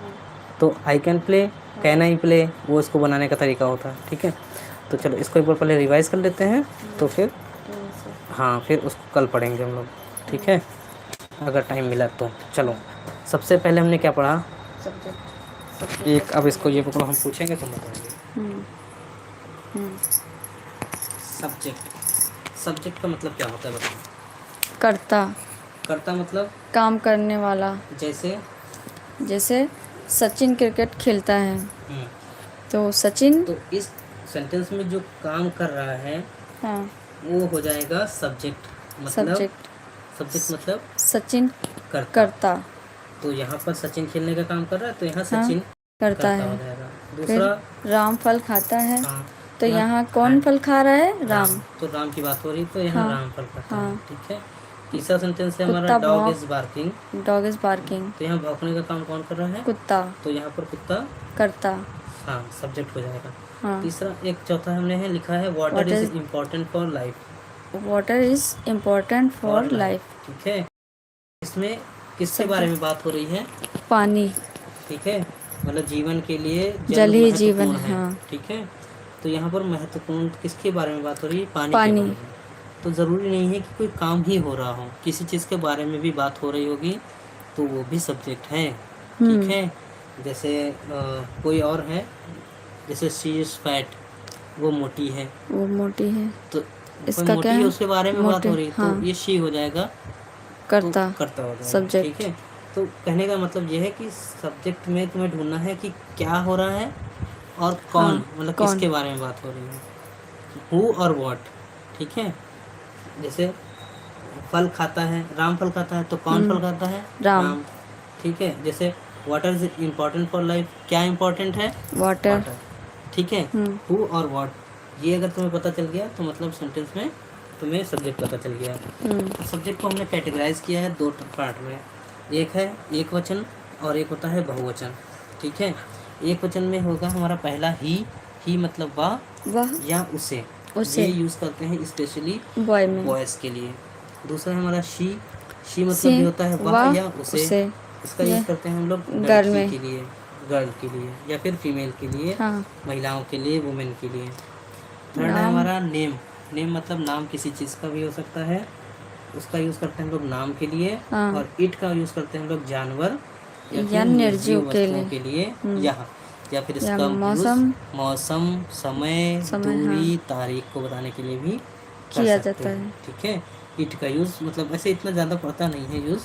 तो आई can play, can I play, वो इसको बनाने का तरीका होता है, ठीक है। तो चलो इसको एक बार पहले रिवाइज कर लेते हैं, तो फिर हाँ फिर उसको कल पढ़ेंगे हम लोग, ठीक है, अगर टाइम मिला तो। चलो सबसे पहले हमने क्या पढ़ा? एक, अब इसको ये पकड़ो, हम पूछेंगे तुम बताओगे। सब्जेक्ट। सब्जेक्ट का मतलब क्या होता है बताओ। कर्ता, कर्ता मतलब काम करने वाला। जैसे सचिन क्रिकेट खेलता है, तो सचिन, तो इस सेंटेंस में जो काम कर रहा है हाँ, वो हो जाएगा सब्जेक्ट। मतलब सब्जेक्ट मतलब सचिन करता। तो यहाँ पर सचिन खेलने का काम कर रहा है, तो यहाँ सचिन करता हो है। जाएगा। दूसरा, राम फल खाता है, हाँ, तो यहाँ कौन फल खा रहा है? राम। तो राम की बात हो रही, तो यहाँ राम फल खाता है, ठीक है। तीसरा सेंटेंस है हमारा कुत्ता dog is barking. Dog is barking, तो यहाँ भौंकने का काम कौन कर रहा है? कुत्ता। तो यहाँ पर कुत्ता करता, हाँ सब्जेक्ट हो जाएगा। हाँ। तीसरा, एक चौथा हमने है लिखा है water is important for life. Water is important for life, ठीक है। इसमें किसके बारे में बात हो रही है? पानी, ठीक है, मतलब जीवन के लिए जल ही महत्वपूर्ण जीवन है, हाँ। ठीक है। तो यहाँ पर महत्वपूर्ण किसके बारे में बात हो रही है? पानी के पानी। बारे में। तो ज़रूरी नहीं है कि कोई काम ही हो रहा हो, किसी चीज़ के बारे में भी बात हो रही होगी, तो वो भी सब्जेक्ट है, ठीक है। जैसे कोई और है, जैसे शी इज फैट, वो मोटी है, वो मोटी है, तो इसका मोटी क्या है है? उसके बारे में बात हो रही है, हाँ। तो ये शी हो जाएगा, करता, तो करता हो जाएगा, सब्जेक्ट। ठीक है। तो कहने का मतलब ये है कि सब्जेक्ट में तुम्हें ढूंढना है कि क्या हो रहा है और कौन, मतलब किसके बारे में बात हो रही है, हु और व्हाट, ठीक है। जैसे फल खाता है, राम फल खाता है, तो कौन फल खाता है? राम। ठीक है। जैसे water is important for life, क्या इम्पोर्टेंट है? वाटर, ठीक है। हु और व्हाट, ये अगर तुम्हें पता चल गया तो मतलब सेंटेंस में तुम्हें सब्जेक्ट पता चल गया। सब्जेक्ट को हमने कैटेगराइज किया है 2 पार्ट में, एक है एक वचन और एक होता है बहुवचन, ठीक है। एक वचन में होगा हमारा पहला ही मतलब वह या उसे ये यूज़ करते हैं स्पेशली बॉयज़ के लिए। दूसरा है हमारा शी मतलब ये होता है वह या उसे, इसका यूज़ करते हैं हम लोग लड़की के लिए, गर्ल के लिए, या फिर फीमेल के लिए, महिलाओं के लिए, वुमेन के लिए। थर्ड है हमारा नेम मतलब नाम किसी चीज़ का भी हो सकता है, उसका यूज़ करते हैं हम लोग नाम के लिए। और इट का यूज़ करते हैं हम लोग जानवर या निर्जीव वस्तुओं के लिए, या फिर इसका मौसम, समय, दूरी, तारीख को बताने के लिए भी किया जाता है, ठीक है। इट का यूज़ मतलब ऐसे इतना ज़्यादा पता नहीं है यूज़,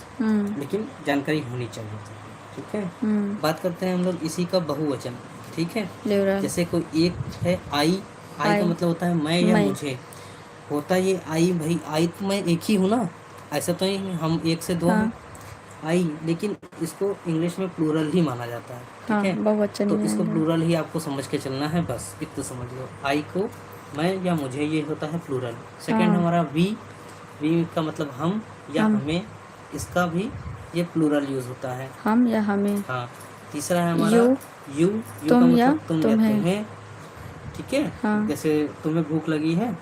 लेकिन जानकारी होनी चाहिए, ठीक है। बात करते हैं हम लोग इसी का बहुवचन, ठीक है। जैसे कोई एक है आई का मतलब होता है मैं या मुझे, होता ये आई, भाई आई तो मैं एक ही हूँ ना, ऐसा तो नहीं हम एक से दो हैं आई, लेकिन इसको इंग्लिश में प्लूरल ही माना जाता है, ठीक है। बहुवचन, तो इसको प्लूरल ही आपको समझ के चलना है, बस इतना समझ लो। आई को मैं या मुझे, ये होता है प्लूरल। सेकंड हमारा वी का मतलब हम या हमें, इसका भी ये प्लूरल यूज होता है, हम या हमें। हाँ। तीसरा है हमारा यू का मतलब तुम या तुम्हें, ठीक है। जैसे तुम्हें भूख लगी है,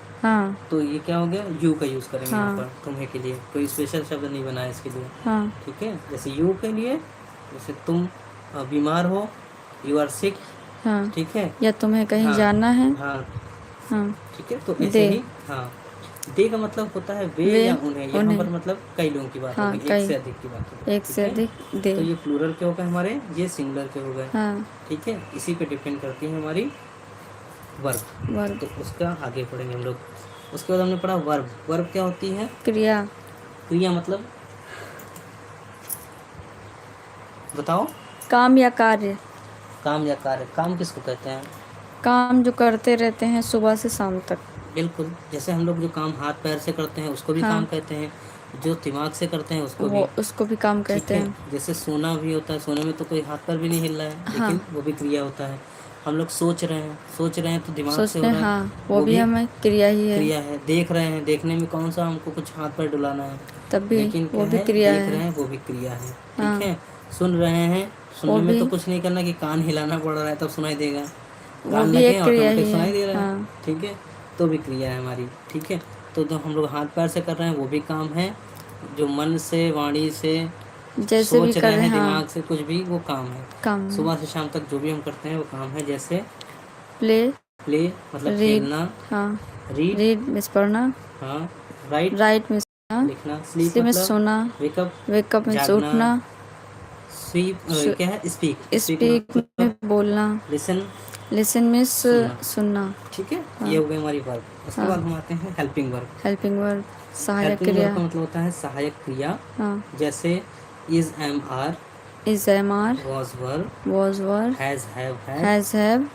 तो ये क्या हो गया, यू का यूज़ करेंगे यहाँ पर तुम्हें के लिए, कोई स्पेशल शब्द नहीं बनाया इसके लिए, ठीक है। जैसे यू के लिए, जैसे तुम बीमार हो, यू आर सिक, ठीक है, या तुम्हें कहीं जाना है, हाँ, ठीक है, तो ऐसे दे, ही हाँ, दे का मतलब होता है वे वे, या उन्हें। यहाँ उन्हें, पर मतलब कई लोगों की बात हाँ, होगी, एक कई, से अधिक की बात होगी। एक ठीक से है, अधिक दे, तो ये प्लूरल के हो गए हमारे, ये सिंगुलर के हो गए। हाँ, ठीक है, इसी पे डिपेंड करती है हमारी वर्ब। वर्ब, तो उसका आगे पढ़ेंगे हम लोग। उसके बाद हमने पढ़ा वर्ब। वर्ब क्या होती है? क्रिया, क्रिया मतलब बताओ। काम या कार्य, काम या कार्य। काम किसको कहते हैं? काम जो करते रहते हैं सुबह से शाम तक। बिल्कुल, जैसे हम लोग जो काम हाथ पैर से करते हैं उसको भी काम हाँ, कहते हैं, जो दिमाग से करते हैं उसको भी। वो उसको भी काम ठीक कहते है, हैं। जैसे सोना भी होता है, सोने में तो कोई हाथ पैर भी नहीं हिल रहा है, हाँ, लेकिन वो भी क्रिया होता है। हम लोग सोच रहे हैं, सोच रहे हैं तो दिमाग से सोचते हो हैं, रहा है, हाँ, वो वो भी भी हमें क्रिया ही है। क्रिया है। देख रहे हैं, देखने में कौन सा हमको कुछ हाथ पैर डुलाना है, तब भी लेकिन वो क्या भी है, क्रिया देख है। रहे हैं, वो भी क्रिया है। ठीक हाँ, है, सुन रहे हैं, वो सुनने में भी तो कुछ नहीं करना कि कान हिलाना पड़ रहा है तब सुनाई देगा, वो कान भी लगे एक क्रिया ऑटोमेटिक ही है। सुनाई दे रहा है। हाँ, ठीक है, तो भी क्रिया है हमारी। ठीक है, तो जो हम लोग हाथ पैर से कर रहे हैं वो भी काम है, जो मन से वाणी से जैसे भी सोच कर रहे रहे हैं हैं, हाँ, दिमाग से, कुछ भी वो काम है। काम है। सुबह से शाम तक जो भी हम करते हैं वो काम है। जैसे प्ले, प्ले मतलब रीड, खेलना, हाँ, रीड रीड मीन्स पढ़ना, हाँ, राइट राइट मीन्स लिखना, स्लीप स्लीप मीन्स मतलब सोना, वेकअप वेकअप मीन्स जागना, उठना, स्वीप क्या है, स्पीक, स्पीक स्पीक मतलब में बोलना, लिसन लिसन मीन्स सुनना। सुनना। ठीक है, हाँ, ये हो गई हमारी वर्ब। उसके हाँ, बाद हम आते हैं हेल्पिंग वर्ब। हेल्पिंग वर्ब, सहायक हेल्पिंग वर्ब क्रिया। का मतलब होता है सहायक क्रिया। हाँ, जैसे is, am, are, is, am, are, was, were, was, were, has, have, had। Has, have, अब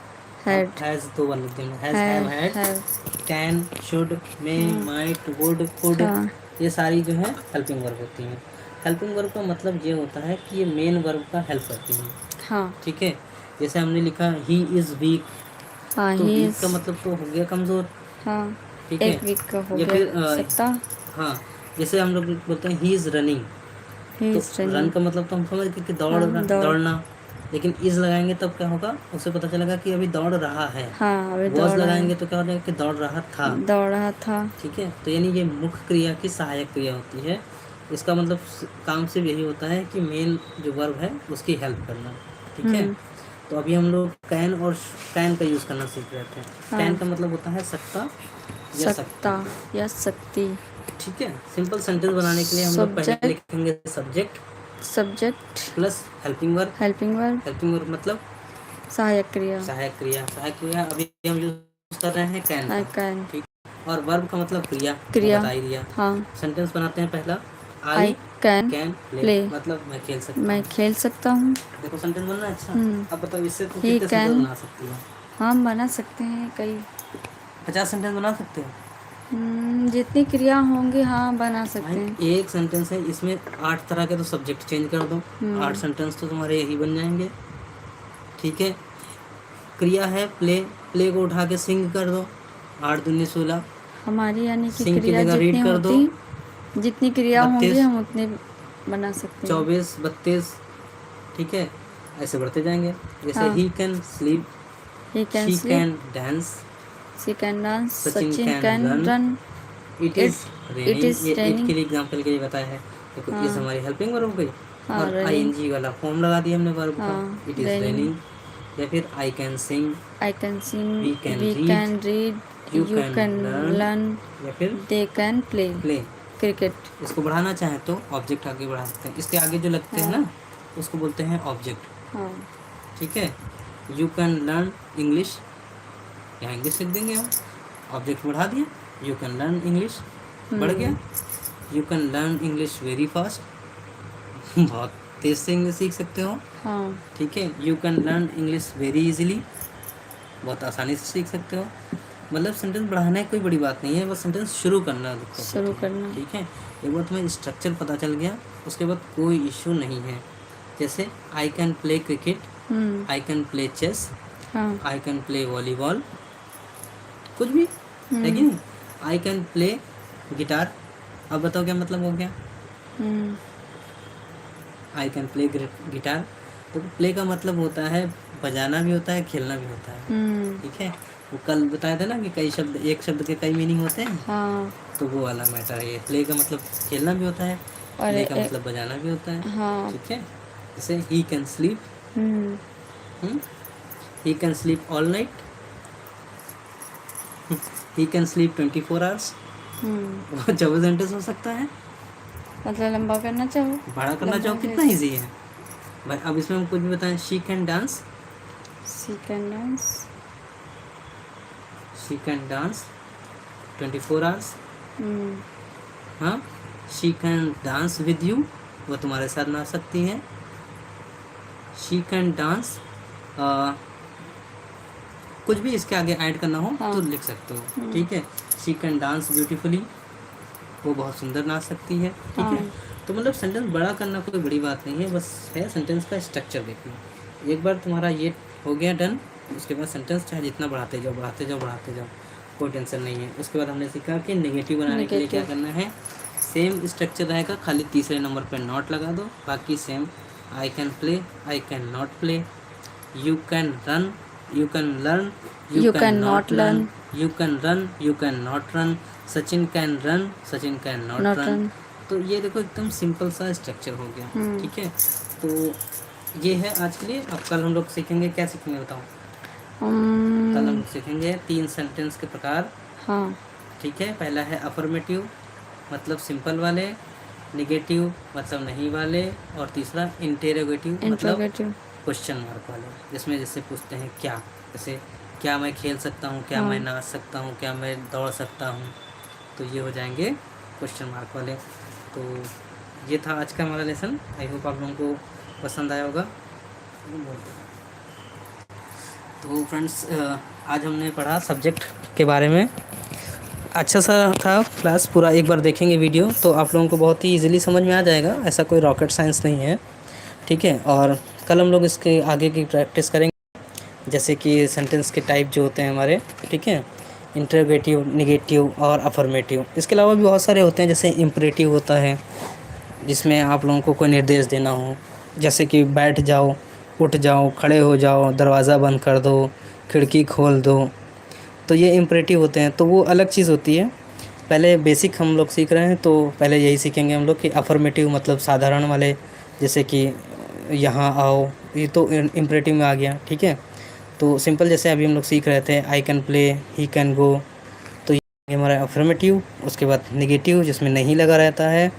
हैड, हैज दो बार लिख देना, has, have, have, had, have. Can, should, may, हाँ, माइट, वुड, कुड, हाँ, ये सारी जो है हेल्पिंग वर्ब होती हैं। हेल्पिंग वर्ब का मतलब ये होता है कि ये मेन वर्ब का हेल्प करती हैं। हाँ, ठीक है, जैसे हमने लिखा ही इज़ वीक, हाँ, तो ही वीक इज, का मतलब तो हो गया कमज़ोर। हाँ, ठीक है, एक वीक का हो या गया फिर सकता। हाँ, जैसे हम लोग बोलते हैं ही इज़ रनिंग, ही तो इज रन रनिंग, का मतलब तो हम समझ गए कि हाँ, दौड़, दौड़ना, लेकिन इज लगाएंगे तब क्या होगा, उससे पता चलेगा कि अभी दौड़ रहा है। हाँ, अभी वॉज दौड़ रहा है, लगाएंगे तो क्या हो जाएगा कि दौड़ रहा था। दौड़ रहा था। ठीक है, तो यानी ये मुख्य क्रिया की सहायक क्रिया होती है। इसका मतलब काम सिर्फ यही होता है कि मेन जो वर्ब है उसकी हेल्प करना। ठीक है, हम्म, तो अभी हम लोग कैन और कैन का यूज़ करना सीख रहे थे। कैन हाँ, का मतलब होता है सकता या सकता शक्ति। या शक्ति। ठीक है, सिंपल सेंटेंस बनाने के लिए हम लोग पहले सब्जेक्ट, लिखेंगे subject subject, plus helping verb. Helping verb, helping verb मतलब सहायक क्रिया। सहायक क्रिया। सहायक क्रिया अभी हम यूज कर रहे हैं कैन आई का। कैन, ठीक, और वर्ब का मतलब क्रिया, वो क्रिया। बता ही दिया। हाँ, सेंटेंस बनाते हैं पहला, I I can can play, play, मतलब मैं खेल सकता मैं हूँ। खेल सकता हूँ। देखो सेंटेंस बनना अच्छा। हम्म, अब बताओ इससे तो ही कितने सेंटेंस कैन, बना सकती हो? हम बना सकते हैं कई, 50 सेंटेंस बना सकते हो। जितनी क्रिया होंगी, हाँ, बना सकते हैं। भाई एक सेंटेंस है, इसमें 8 तरह के तो सब्जेक्ट चेंज कर दो, 8 सेंटेंस तो तुम्हारे यही बन जाएंगे। ठीक है, क्रिया है प्ले, प्ले को उठा के सिंग कर दो, 8 दूनी 16। हमारी यानी कि सिंग की क्रिया जगह रीड जितनी कर दो, होती, जितनी क्रिया होंगी 32, हम उतने बना सकते हैं। 24, 32। ठीक है, ऐसे बढ़ते जाएंगे। जैसे हाँ, he can sleep, he can she sleep, can dance, she can dance, Sachin Sachin can can run, run, it it is it raining. Is ये इट के रेनिंग। लिए एग्जाम्पल के लिए बताया है। देखो ये हाँ, हमारी हेल्पिंग वर्ब हो गई, हाँ, और रनिंग, आईएनजी वाला फॉर्म लगा दिया हमने वर्ब का, हाँ, इट इज़ रेनिंग, रेनिंग। या फिर I can sing, I can we sing, can we read, can read, you you can can learn, learn, या फिर they can play play. Cricket. इसको बढ़ाना चाहें तो ऑब्जेक्ट आगे बढ़ा सकते हैं, इसके आगे जो लगते हैं हाँ, ना उसको बोलते हैं ऑब्जेक्ट। हाँ, ठीक है, यू कैन लर्न इंग्लिश, यहाँ इंग्लिश लिख देंगे हम, ऑब्जेक्ट बढ़ा दिया, यू कैन लर्न इंग्लिश बढ़ गया। You can learn English very fast, बहुत तेज से इंग्लिश सीख सकते हो। हाँ, ठीक है, you can learn English very easily, बहुत आसानी से सीख सकते हो। मतलब सेंटेंस बढ़ाना कोई बड़ी बात नहीं है, बस सेंटेंस शुरू करना दिक्कत शुरू होती है। करना। ठीक है, एक बार तुम्हें स्ट्रक्चर पता चल गया उसके बाद कोई इशू नहीं है। जैसे I can play cricket, I can play chess, हाँ, आई कैन प्ले वॉलीबॉल, कुछ भी है कि नहीं। आई कैन प्ले गिटार, अब बताओ क्या मतलब हो गया। आई कैन प्ले गिटार, तो प्ले का मतलब होता है बजाना भी होता है, खेलना भी होता है। ठीक है, वो कल बताया था ना कि कई शब्द, एक शब्द के कई मीनिंग होते हैं, हाँ, तो वो वाला मैटर है ये। प्ले का मतलब खेलना भी होता है, और प्ले का मतलब बजाना भी होता है। हाँ, ठीक है, जैसे he can sleep, he can sleep all night, he can sleep 24 hours. बहुत जबरदस्त सेंटेंस हो सकता है। मतलब लंबा करना चाहो, बड़ा करना चाहो, कितना ईजी है भाई। अब इसमें हम कुछ भी बताएं, she can dance, she can dance, she can dance 24 hours. हाँ, she can dance with you, वो तुम्हारे साथ नाच सकती है। शी कैन डांस, कुछ भी इसके आगे ऐड करना हो तो लिख सकते हो, ठीक है। शी कैन डांस ब्यूटीफुली, वो बहुत सुंदर नाच सकती है, ठीक है। तो मतलब सेंटेंस बड़ा करना कोई बड़ी बात नहीं है, बस है सेंटेंस का स्ट्रक्चर देखना। एक बार तुम्हारा ये हो गया डन, उसके बाद सेंटेंस चाहे जितना बढ़ाते जाओ बढ़ाते जाओ बढ़ाते जाओ, कोई टेंशन नहीं है। उसके बाद हमने सीखा कि नेगेटिव बनाने के लिए क्या करना है। सेम स्ट्रक्चर रहेगा, खाली तीसरे नंबर पर नॉट लगा दो, बाकी same. I can play, I can not play. You can run, you can learn, you can not learn. You can run, you can not run. Sachin can run, Sachin can not run. तो ये देखो एकदम simple सा structure हो गया, ठीक है। तो ये है आज के लिए। अब कल हम लोग सीखेंगे, क्या सीखेंगे बताओ? कल हम लोग सीखेंगे 3 सेंटेंस के प्रकार। हाँ, ठीक है। पहला है अफर्मेटिव, मतलब सिंपल वाले। नेगेटिव मतलब नहीं वाले। और तीसरा इंटेरोगेटिव, मतलब क्वेश्चन मार्क वाले, जिसमें जैसे पूछते हैं क्या, जैसे क्या मैं खेल सकता हूँ, क्या मैं नाच सकता हूँ, क्या मैं दौड़ सकता हूँ, तो ये हो जाएंगे क्वेश्चन मार्क वाले। तो ये था आज का हमारा लेसन। आई होप आप लोगों को पसंद आया होगा। तो फ्रेंड्स, आज हमने पढ़ा सब्जेक्ट के बारे में। अच्छा सा था क्लास, पूरा एक बार देखेंगे वीडियो तो आप लोगों को बहुत ही इजीली समझ में आ जाएगा। ऐसा कोई रॉकेट साइंस नहीं है, ठीक है। और कल हम लोग इसके आगे की प्रैक्टिस करेंगे, जैसे कि सेंटेंस के टाइप जो होते हैं हमारे, ठीक है। इंटरोगेटिव, नेगेटिव और अफर्मेटिव। इसके अलावा भी बहुत सारे होते हैं, जैसे इम्परेटिव होता है, जिसमें आप लोगों को कोई निर्देश देना हो, जैसे कि बैठ जाओ, उठ जाओ, खड़े हो जाओ, दरवाज़ा बंद कर दो, खिड़की खोल दो, तो ये इम्परेटिव होते हैं। तो वो अलग चीज़ होती है। पहले बेसिक हम लोग सीख रहे हैं, तो पहले यही सीखेंगे हम लोग कि अफर्मेटिव मतलब साधारण वाले, जैसे कि यहाँ आओ, ये तो इम्परेटिव में आ गया, ठीक है। तो सिंपल जैसे अभी हम लोग सीख रहे थे, आई can play, he can go, तो ये हमारा अफर्मेटिव। उसके बाद नेगेटिव, जिसमें नहीं लगा रहता है,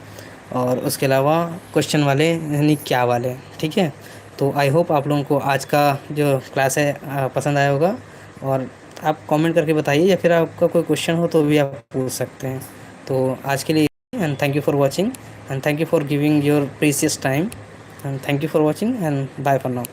और उसके अलावा क्वेश्चन वाले यानी क्या वाले, ठीक है। तो आई होप आप लोगों को आज का जो क्लास है पसंद आया होगा। और आप कमेंट करके बताइए, या फिर आपका कोई क्वेश्चन हो तो भी आप पूछ सकते हैं। तो आज के लिए, and thank you for watching, and thank you for giving your precious time, and thank you for watching, and bye for now.